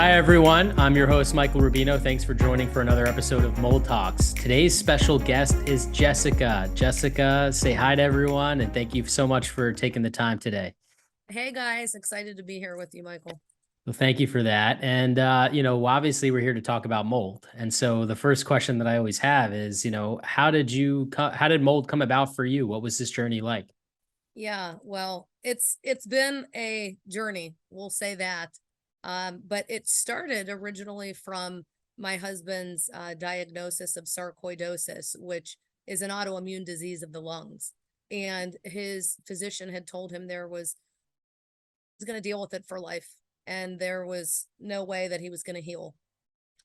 Hi, everyone. I'm your host, Michael Rubino. Thanks for joining for another episode of Mold Talks. Today's special guest is Jessica. Jessica, say hi to everyone, and thank you so much for taking the time today. Hey guys, excited to be here with you, Michael. Well, thank you for that. And, obviously we're here to talk about mold. And so the first question that I always have is, how did mold come about for you? What was this journey like? Yeah, well, it's been a journey, we'll say that. But it started originally from my husband's diagnosis of sarcoidosis, which is an autoimmune disease of the lungs. And his physician had told him was going to deal with it for life, and there was no way that he was going to heal.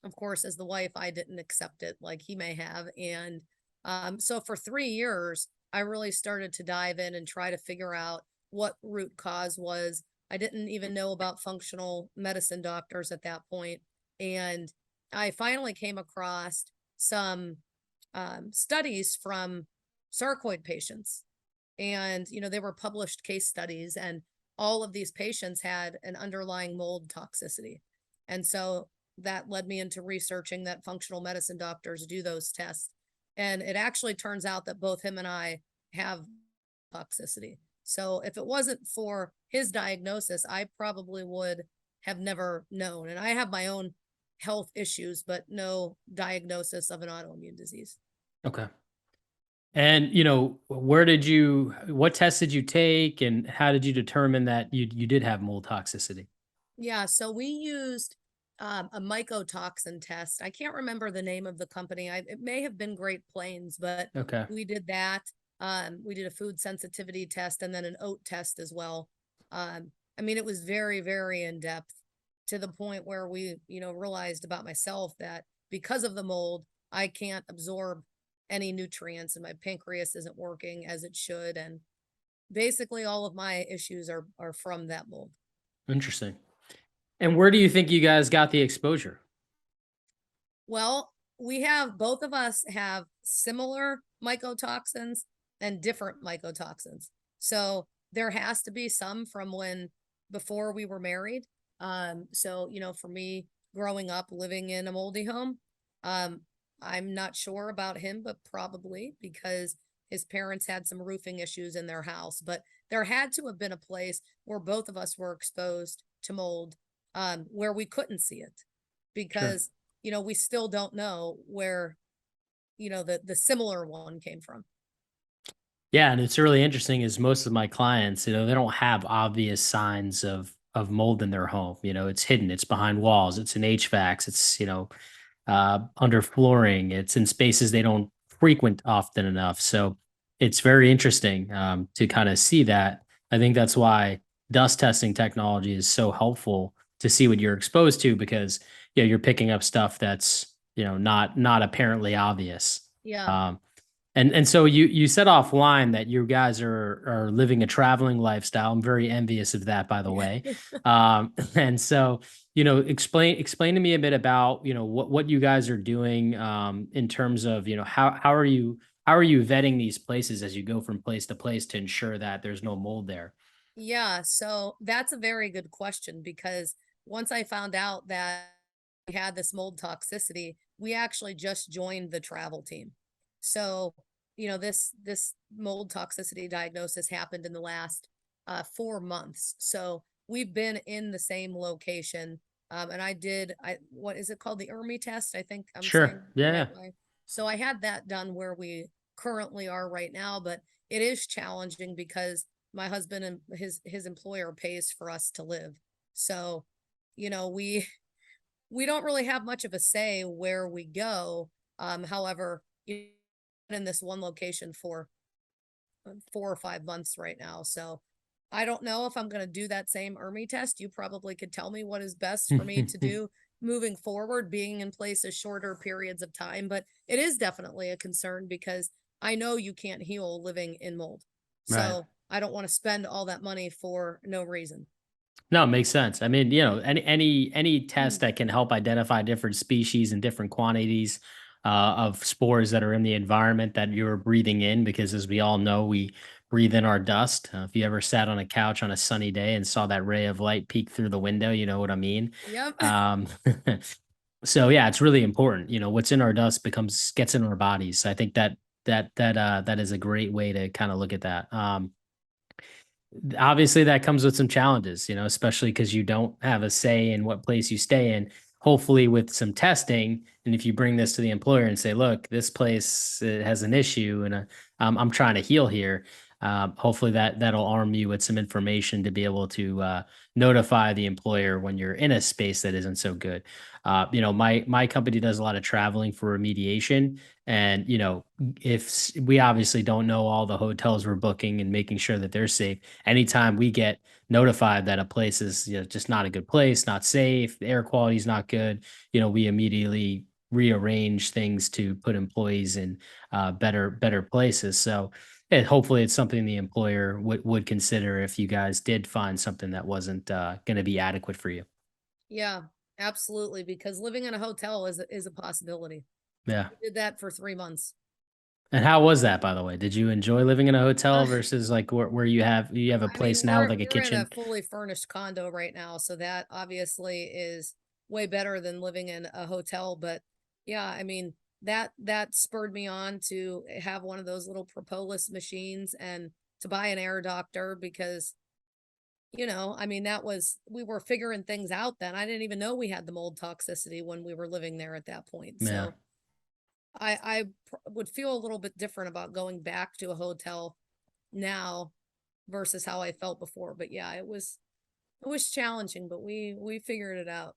Of course, as the wife, I didn't accept it like he may have. And so for 3 years, I really started to dive in and try to figure out what root cause was. I didn't even know about functional medicine doctors at that point. And I finally came across some studies from sarcoid patients. And, they were published case studies, and all of these patients had an underlying mold toxicity. And so that led me into researching that functional medicine doctors do those tests. And it actually turns out that both him and I have toxicity. So if it wasn't for his diagnosis, I probably would have never known. And I have my own health issues, but no diagnosis of an autoimmune disease. Okay. And, what tests did you take and how did you determine that you did have mold toxicity? Yeah, so we used a mycotoxin test. I can't remember the name of the company. It may have been Great Plains, but Okay. we did that. We did a food sensitivity test and then an oat test as well. It was very, very in depth, to the point where we, realized about myself that because of the mold, I can't absorb any nutrients and my pancreas isn't working as it should. And basically all of my issues are from that mold. Interesting. And where do you think you guys got the exposure? Well, both of us have similar mycotoxins and different mycotoxins. So there has to be some from before we were married. For me, growing up living in a moldy home, I'm not sure about him, but probably because his parents had some roofing issues in their house. But there had to have been a place where both of us were exposed to mold, where we couldn't see it, Sure. because we still don't know where the similar one came from. Yeah, and it's really interesting is most of my clients, they don't have obvious signs of mold in their home. It's hidden, it's behind walls, it's in HVACs, it's, under flooring, it's in spaces they don't frequent often enough. So it's very interesting to kind of see that. I think that's why dust testing technology is so helpful to see what you're exposed to because you're picking up stuff that's not apparently obvious. Yeah. Um, and so you said offline that you guys are living a traveling lifestyle. I'm very envious of that, by the way. And so explain to me a bit about what you guys are doing in terms of how are you vetting these places as you go from place to place to ensure that there's no mold there? Yeah, so that's a very good question, because once I found out that we had this mold toxicity, we actually just joined the travel team. So, this mold toxicity diagnosis happened in the last 4 months. So we've been in the same location. And what is it called? The ERMI test. I think I'm saying Sure. the Yeah. right way. So I had that done where we currently are right now, but it is challenging because my husband and his employer pays for us to live. So, we don't really have much of a say where we go. However, in this one location for 4 or 5 months right now. So I don't know if I'm going to do that same ERMI test. You probably could tell me what is best for me to do moving forward, being in places shorter periods of time. But it is definitely a concern because I know you can't heal living in mold. Right. So I don't want to spend all that money for no reason. No, it makes sense. I mean, any test Mm. that can help identify different species and different quantities of spores that are in the environment that you're breathing in, because as we all know, we breathe in our dust. If you ever sat on a couch on a sunny day and saw that ray of light peek through the window, you know what I mean. Yep. Um, so yeah, it's really important. What's in our dust gets in our bodies. I think that is a great way to kind of look at that. Obviously that comes with some challenges, especially because you don't have a say in what place you stay in. Hopefully with some testing, and if you bring this to the employer and say, look, this place has an issue, and I'm trying to heal here. Hopefully that'll arm you with some information to be able to notify the employer when you're in a space that isn't so good. My company does a lot of traveling for remediation, and if we obviously don't know all the hotels we're booking and making sure that they're safe, anytime we get notified that a place is, just not a good place, not safe, the air quality is not good, we immediately rearrange things to put employees in better places. So hopefully it's something the employer would consider if you guys did find something that wasn't going to be adequate for you. Yeah, absolutely. Because living in a hotel is a possibility. Yeah. We did that for 3 months. And how was that, by the way? Did you enjoy living in a hotel versus like where you have a I mean, place now with like a we're in a kitchen? fully furnished condo right now, so that obviously is way better than living in a hotel. But yeah, I mean, that spurred me on to have one of those little propolis machines and to buy an air doctor because, I mean, we were figuring things out then. I didn't even know we had the mold toxicity when we were living there at that point. Yeah. So I would feel a little bit different about going back to a hotel now versus how I felt before. But yeah, it was challenging, but we figured it out.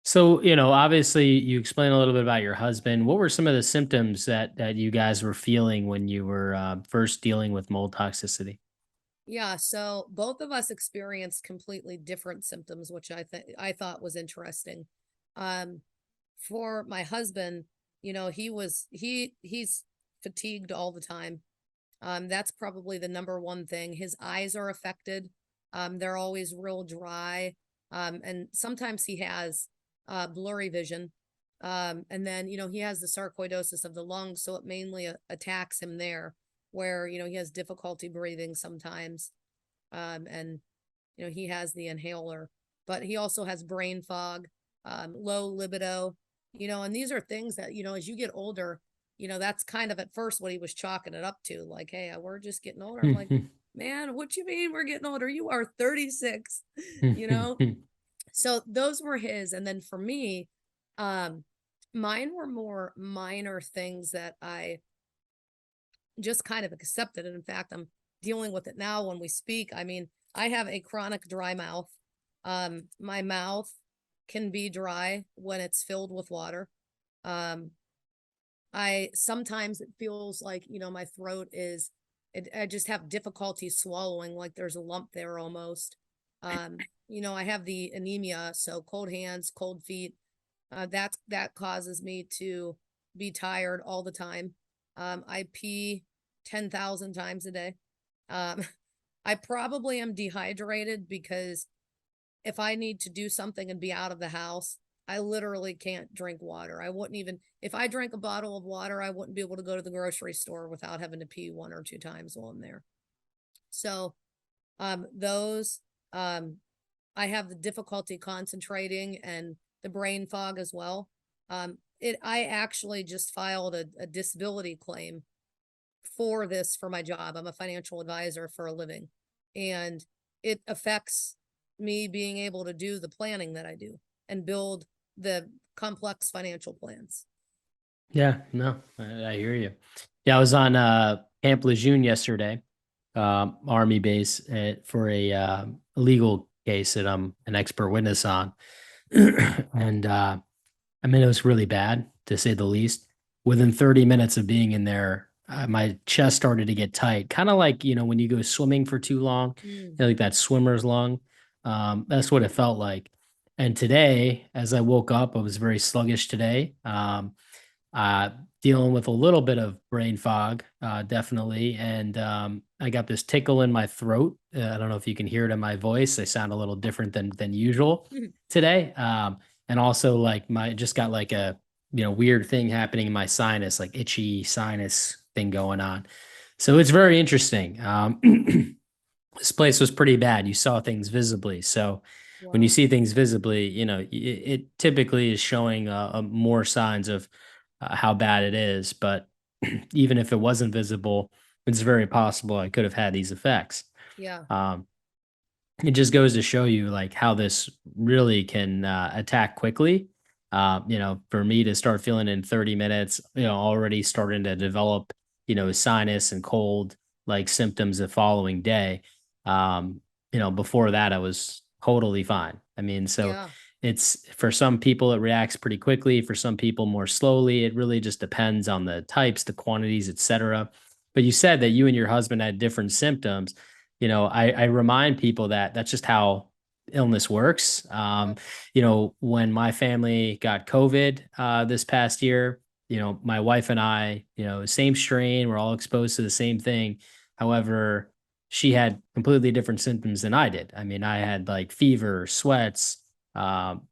So, obviously you explained a little bit about your husband. What were some of the symptoms that you guys were feeling when you were first dealing with mold toxicity? Yeah, so both of us experienced completely different symptoms, which I thought was interesting. Um, for my husband, he's fatigued all the time. That's probably the number one thing. His eyes are affected. They're always real dry. And sometimes he has blurry vision. And then, he has the sarcoidosis of the lungs, so it mainly attacks him there, where, he has difficulty breathing sometimes. And, he has the inhaler, but he also has brain fog, low libido, and these are things that, as you get older, that's kind of at first what he was chalking it up to. Like, hey, we're just getting older. I'm like, man, what you mean we're getting older? You are 36, you know? So those were his. And then for me, um, mine were more minor things that I just kind of accepted. And in fact, I'm dealing with it now when we speak. I mean, I have a chronic dry mouth. My mouth can be dry when it's filled with water. Um, I sometimes it feels like, my throat I just have difficulty swallowing, like there's a lump there almost. I have the anemia, so cold hands, cold feet. That causes me to be tired all the time. I pee 10,000 times a day. Um, I probably am dehydrated because if I need to do something and be out of the house, I literally can't drink water. I wouldn't even, if I drank a bottle of water, I wouldn't be able to go to the grocery store without having to pee one or two times while I'm there. So, those, um, I have the difficulty concentrating and the brain fog as well. I actually just filed a disability claim for this for my job. I'm a financial advisor for a living, and it affects me being able to do the planning that I do and build the complex financial plans. Yeah, no, I hear you. Yeah, I was on Camp Lejeune yesterday, Army base, for a legal case that I'm an expert witness on, and I mean it was really bad to say the least. Within 30 minutes of being in there, my chest started to get tight, kind of like when you go swimming for too long, Mm. like that swimmer's lung. That's what it felt like. And today, as I woke up, I was very sluggish today. Uh, Dealing with a little bit of brain fog, definitely. And I got this tickle in my throat. I don't know if you can hear it in my voice. I sound a little different than usual today. And also like my just got like weird thing happening in my sinus, like itchy sinus thing going on. So it's very interesting. This place was pretty bad. You saw things visibly. So when you Wow. see things visibly, it typically is showing more signs of how bad it is. But even if it wasn't visible, it's very possible I could have had these effects. Yeah. Um, it just goes to show you like how this really can attack quickly. For me to start feeling in 30 minutes, already starting to develop, sinus and cold like symptoms the following day. Um, before that I was totally fine. I mean, so Yeah. it's for some people it reacts pretty quickly, for some people more slowly. It really just depends on the types, the quantities, etc. But you said that you and your husband had different symptoms. I remind people that that's just how illness works. Yep. When my family got COVID this past year, my wife and I, same strain, we're all exposed to the same thing. However, she had completely different symptoms than I did. I mean, I had like fever, sweats,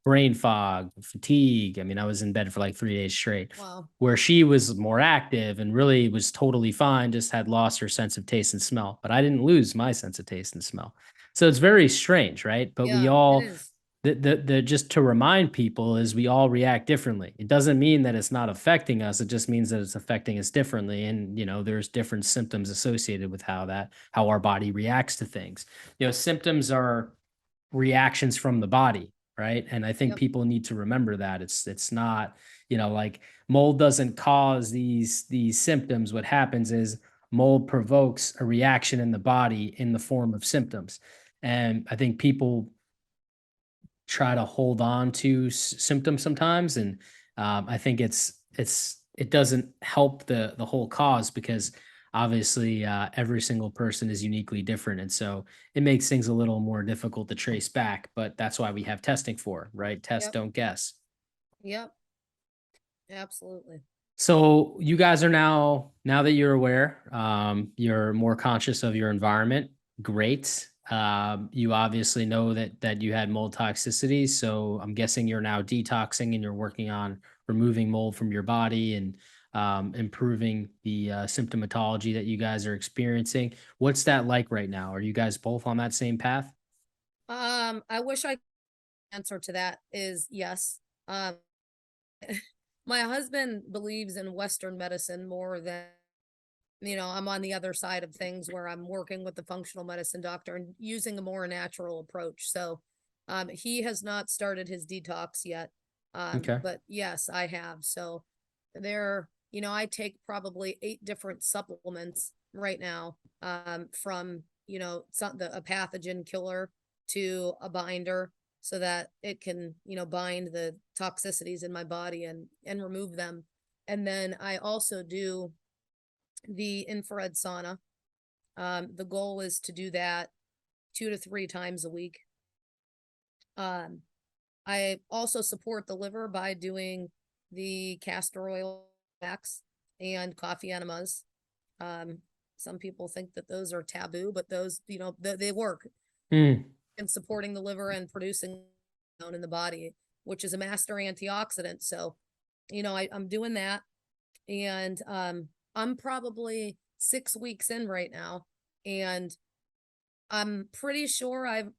brain fog, fatigue. I mean, I was in bed for like 3 days straight, Wow. where she was more active and really was totally fine, just had lost her sense of taste and smell. But I didn't lose my sense of taste and smell. So it's very strange, right? But we Yeah, it all, is. the just to remind people is we all react differently. It doesn't mean that it's not affecting us. It just means that it's affecting us differently. And, there's different symptoms associated with how our body reacts to things. Symptoms are reactions from the body, right? And I think Yep. people need to remember that it's not, like mold doesn't cause these symptoms. What happens is mold provokes a reaction in the body in the form of symptoms. And I think people try to hold on to symptoms sometimes, and I think it doesn't help the whole cause, because obviously every single person is uniquely different, and so it makes things a little more difficult to trace back. But that's why we have testing for, right? Test, Yep. don't guess. Yep. Absolutely. So you guys are now that you're aware, you're more conscious of your environment. Great. You obviously know that you had mold toxicity, so I'm guessing you're now detoxing and you're working on removing mold from your body and improving the symptomatology that you guys are experiencing. What's that like right now? Are you guys both on that same path? I wish I answer to that is yes. Um, my husband believes in Western medicine more than, I'm on the other side of things where I'm working with the functional medicine doctor and using a more natural approach. So, he has not started his detox yet. Okay. But yes, I have. So there, I take probably 8 different supplements right now, from, a pathogen killer to a binder so that it can, bind the toxicities in my body and remove them. And then I also do the infrared sauna. The goal is to do that 2 to 3 times a week. Um, I also support the liver by doing the castor oil packs and coffee enemas. Um, some people think that those are taboo, but those, they work Hmm. in supporting the liver and producing in the body, which is a master antioxidant. So, I'm doing that. And I'm probably 6 weeks in right now. And I'm pretty sure I've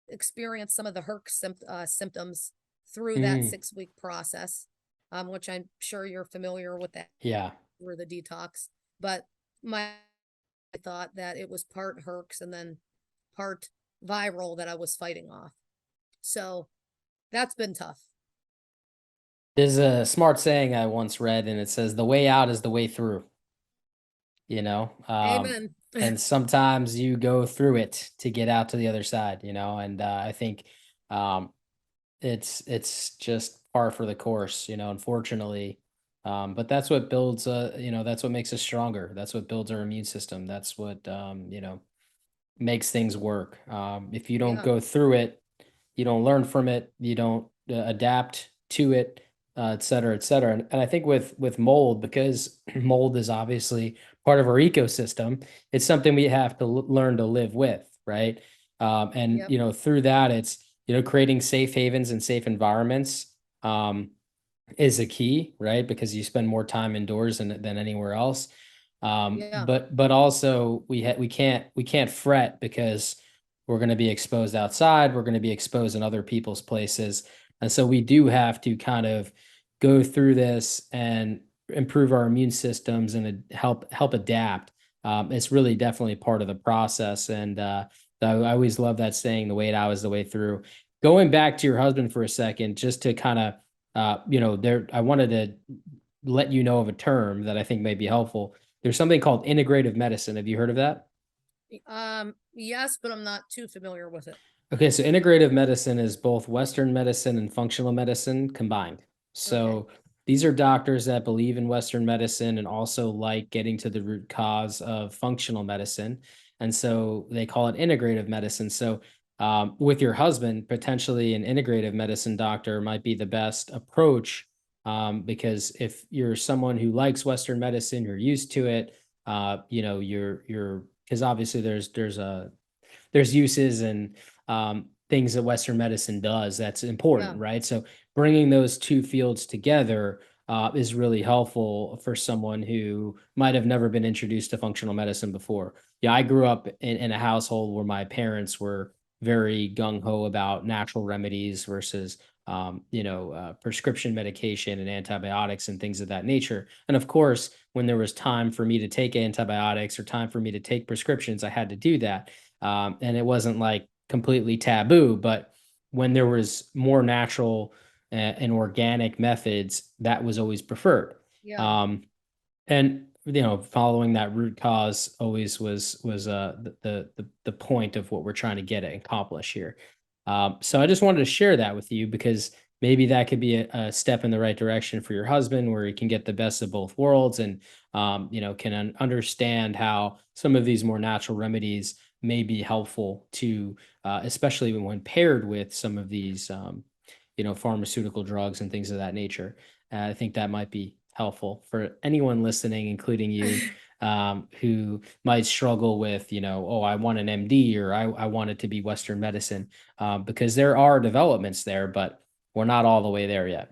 experienced some of the symptoms through that Hmm. 6 week process, which I'm sure you're familiar with that Yeah. through the detox. But I thought that it was part herx and then part viral that I was fighting off. So that's been tough. There's a smart saying I once read, and it says, "The way out is the way through." you know um Amen. and sometimes you go through it to get out to the other side, and I think um it's just par for the course, unfortunately. But that's what builds that's what makes us stronger, that's what builds our immune system, that's what makes things work. If you don't Yeah. go through it, you don't learn from it, you don't adapt to it, et cetera, et cetera. And I think with mold, because mold is obviously part of our ecosystem, it's something we have to learn to live with, right? And Yep. through that, it's creating safe havens and safe environments. Um, is a key, right? Because you spend more time indoors than anywhere else. Yeah, But also we can't fret because we're going to be exposed outside. We're going to be exposed in other people's places, and so we do have to kind of go through this and improve our immune systems and help adapt. It's really definitely part of the process, and I always love that saying, "The wait out is the way through." Going back to your husband for a second, just to kind of there, I wanted to let you know of a term that I think may be helpful. There's something called integrative medicine. Have you heard of that? yes, but I'm not too familiar with it. Okay, so integrative medicine is both Western medicine and functional medicine combined. Okay. So these are doctors that believe in Western medicine and also like getting to the root cause of functional medicine. And so they call it integrative medicine. So with your husband, potentially an integrative medicine doctor might be the best approach, because if you're someone who likes Western medicine, you're used to it, you're because obviously there's uses and things that Western medicine does that's Yeah, important, right? So bringing those two fields together is really helpful for someone who might have never been introduced to functional medicine before. Yeah, I grew up in a household where my parents were very gung ho about natural remedies versus prescription medication and antibiotics and things of that nature. And of course, when there was time for me to take antibiotics or time for me to take prescriptions, I had to do that, and it wasn't like completely taboo. But when there was more natural and organic methods, that was always preferred. yeah, Um, and following that root cause always was the point of what we're trying to get at and accomplish here. So I just wanted to share that with you because maybe that could be a step in the right direction for your husband, where he can get the best of both worlds and can understand how some of these more natural remedies may be helpful to, especially when paired with some of these pharmaceutical drugs and things of that nature. I think that might be helpful for anyone listening, including you, who might struggle with, oh, I want an MD, or I want it to be Western medicine, because there are developments there, but we're not all the way there yet.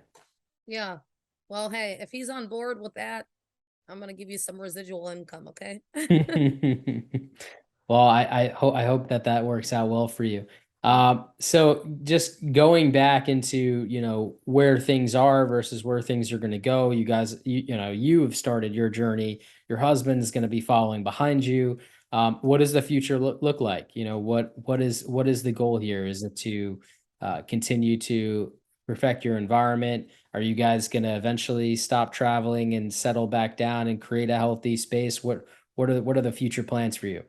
yeah. Well, hey, if he's on board with that, I'm gonna give you some residual income, okay? Well, I hope that that works out well for you. Yeah, So just going back into where things are versus where things are going to go. You guys, you have started your journey. Your husband's going to be following behind you. What does the future look like? What is the goal here? Is it to continue to perfect your environment? Are you guys going to eventually stop traveling and settle back down and create a healthy space? What are the future plans for you?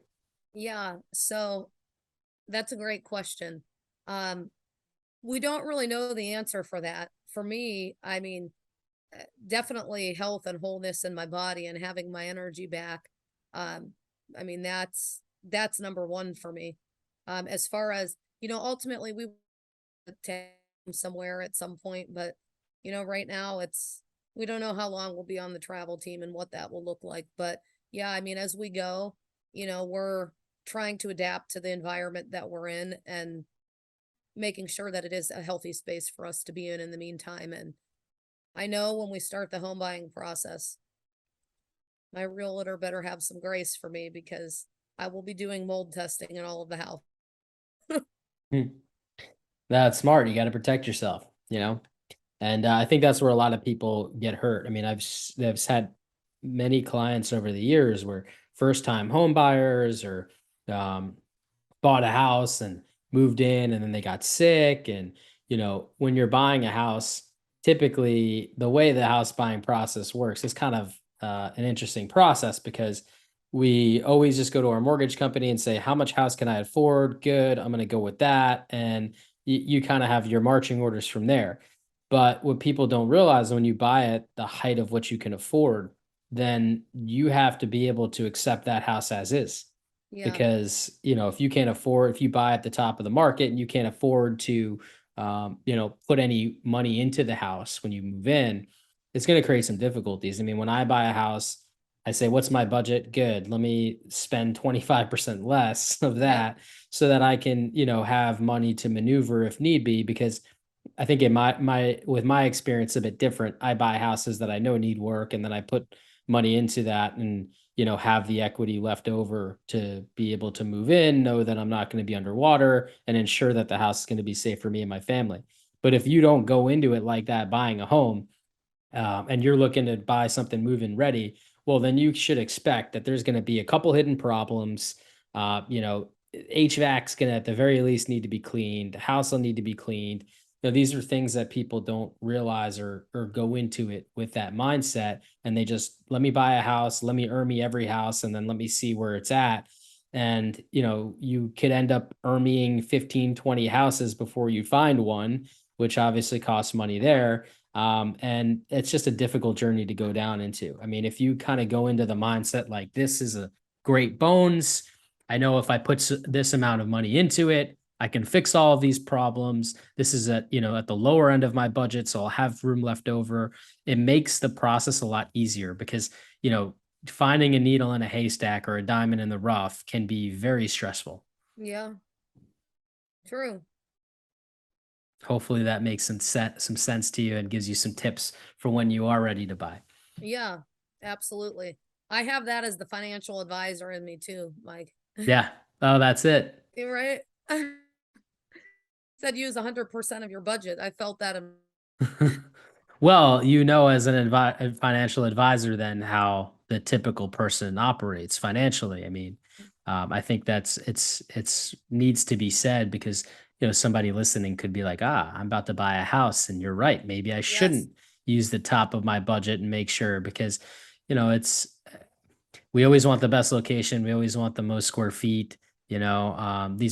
yeah. So that's a great question. Um, we don't really know the answer for that. For me, I mean, definitely health and wholeness in my body and having my energy back. Um, I mean, that's number one for me. As far as, ultimately we want to take him somewhere at some point, but right now we don't know how long we'll be on the travel team and what that will look like. But yeah, I mean, as we go, we're trying to adapt to the environment that we're in and making sure that it is a healthy space for us to be in the meantime. And I know when we start the home buying process, my realtor better have some grace for me because I will be doing mold testing in all of the house. Hmm. That's smart. You got to protect yourself. And I think that's where a lot of people get hurt. I mean, I've had many clients over the years where first time home buyers or um, bought a house and moved in and then they got sick. And when you're buying a house, typically the way the house buying process works is kind of an interesting process, because we always just go to our mortgage company and say, how much house can I afford? Good, I'm going to go with that. And you kind of have your marching orders from there. But what people don't realize, when you buy at the height of what you can afford, then you have to be able to accept that house as is. Yeah, Because if you buy at the top of the market and you can't afford to put any money into the house when you move in, it's going to create some difficulties. I mean, when I buy a house, I say, what's my budget? Good, let me spend 25% less of yep, that so that I can have money to maneuver if need be. Because I think in my with my experience a bit different. I buy houses that I know need work, and then I put money into that, and have the equity left over to be able to move in, know that I'm not going to be underwater, and ensure that the house is going to be safe for me and my family. But if you don't go into it like that, buying a home, and you're looking to buy something move-in ready, well, then you should expect that there's going to be a couple hidden problems. HVAC's going to at the very least need to be cleaned. The house will need to be cleaned. These are things that people don't realize or go into it with that mindset, and they just let me buy a house, let me earn me every house, and then let me see where it's at. And you could end up earning 15, 20 houses before you find one, which obviously costs money there, and it's just a difficult journey to go down into. I mean, if you kind of go into the mindset like this is a great bones, I know if I put this amount of money into it, I can fix all of these problems. This is at the lower end of my budget, so I'll have room left over. It makes the process a lot easier because, you know, finding a needle in a haystack or a diamond in the rough can be very stressful. Yeah, true. Hopefully that makes some sense to you and gives you some tips for when you are ready to buy. Yeah, absolutely. I have that as the financial advisor in me too, Mike. Yeah. Oh, that's it. You're right. Said use 100% of your budget. I felt that. Well, as an a financial advisor, then how the typical person operates financially. I mean, I think it's needs to be said because somebody listening could be like, ah, I'm about to buy a house, and you're right. Maybe I Yes. shouldn't use the top of my budget and make sure because it's we always want the best location. We always want the most square feet. These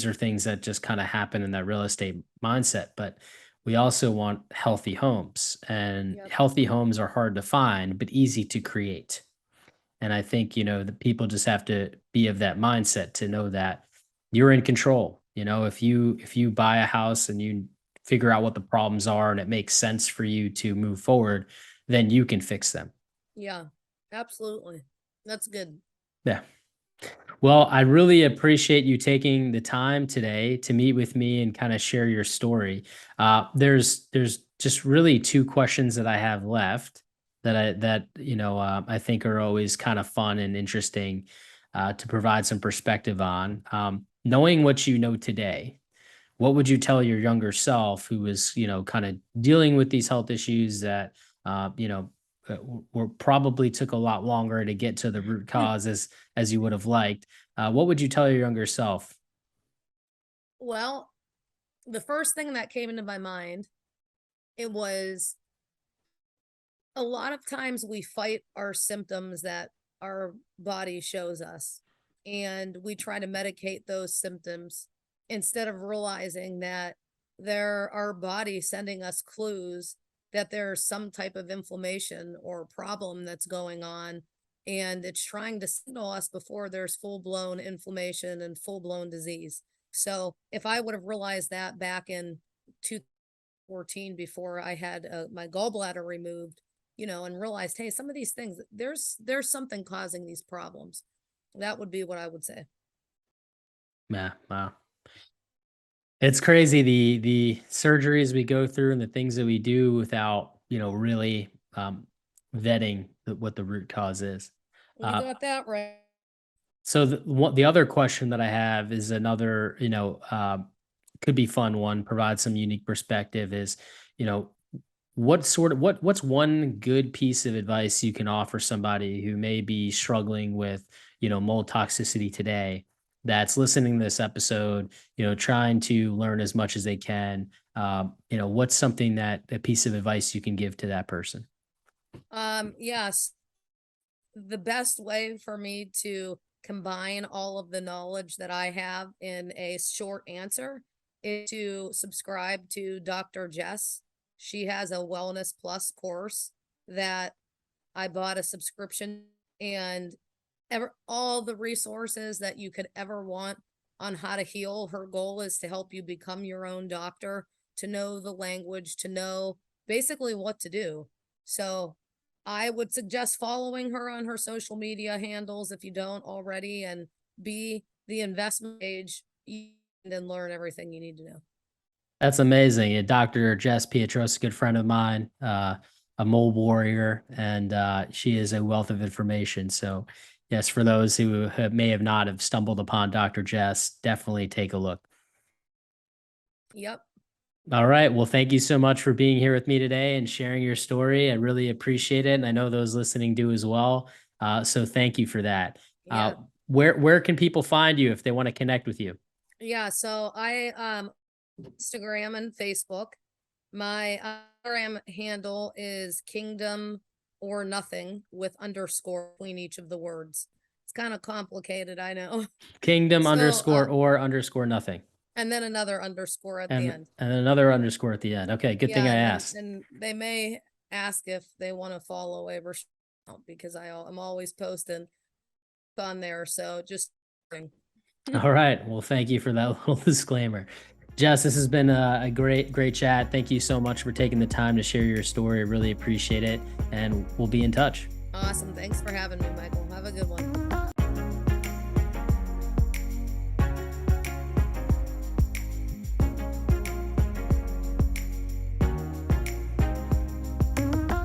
are things that just kind of happen in that real estate mindset. But we also want healthy homes, and Yep. healthy homes are hard to find, but easy to create. And I think, the people just have to be of that mindset to know that you're in control. If you buy a house and you figure out what the problems are and it makes sense for you to move forward, then you can fix them. Yeah, absolutely. That's good. Yeah. Well, I really appreciate you taking the time today to meet with me and kind of share your story. There's just really two questions that I have left that I think are always kind of fun and interesting to provide some perspective on. Knowing what you know today, what would you tell your younger self who was, kind of dealing with these health issues that, were probably took a lot longer to get to the root cause as you would have liked? What would you tell your younger self? Well, the first thing that came into my mind, it was a lot of times we fight our symptoms that our body shows us, and we try to medicate those symptoms instead of realizing that there our body sending us clues that there's some type of inflammation or problem that's going on, and it's trying to signal us before there's full-blown inflammation and full-blown disease. So if I would have realized that back in 2014, before I had my gallbladder removed, and realized, hey, some of these things, there's something causing these problems. That would be what I would say. Yeah, wow. It's crazy the surgeries we go through and the things that we do without, really vetting what the root cause is. You Uh, got that right. So the other question that I have is another, could be fun one, provide some unique perspective is, you know, what's one good piece of advice you can offer somebody who may be struggling with, mold toxicity today that's listening to this episode, trying to learn as much as they can. What's something that a piece of advice you can give to that person? Yes, the best way for me to combine all of the knowledge that I have in a short answer is to subscribe to Dr. Jess. She has a Wellness Plus course that I bought a subscription, and ever all the resources that you could ever want on how to heal. Her goal is to help you become your own doctor, to know the language, to know basically what to do. So I would suggest following her on her social media handles if you don't already, and be the investment page and learn everything you need to know. That's amazing. Yeah, Dr. Jess Pietros, a good friend of mine, a mold warrior, and she is a wealth of information. So, yes, for those who may have not have stumbled upon Dr. Jess, definitely take a look. Yep. All right. Well, thank you so much for being here with me today and sharing your story. I really appreciate it, and I know those listening do as well. So, thank you for that. Uh, Yeah. where can people find you if they want to connect with you? Yeah. So I Instagram and Facebook. My Instagram handle is kingdom or nothing with underscore between each of the words. It's kind of complicated, I know. Kingdom So underscore or underscore nothing. and then another underscore at the end. And another underscore at the end. Okay, good thing Yeah, I and then asked. and they may ask if they want to follow a because I'm always posting on there. So just All right. Well, thank you for that little disclaimer. Jess, this has been a great chat. Thank you so much for taking the time to share your story. I really appreciate it. And we'll be in touch. awesome. Thanks for having me, Michael. Have a good one.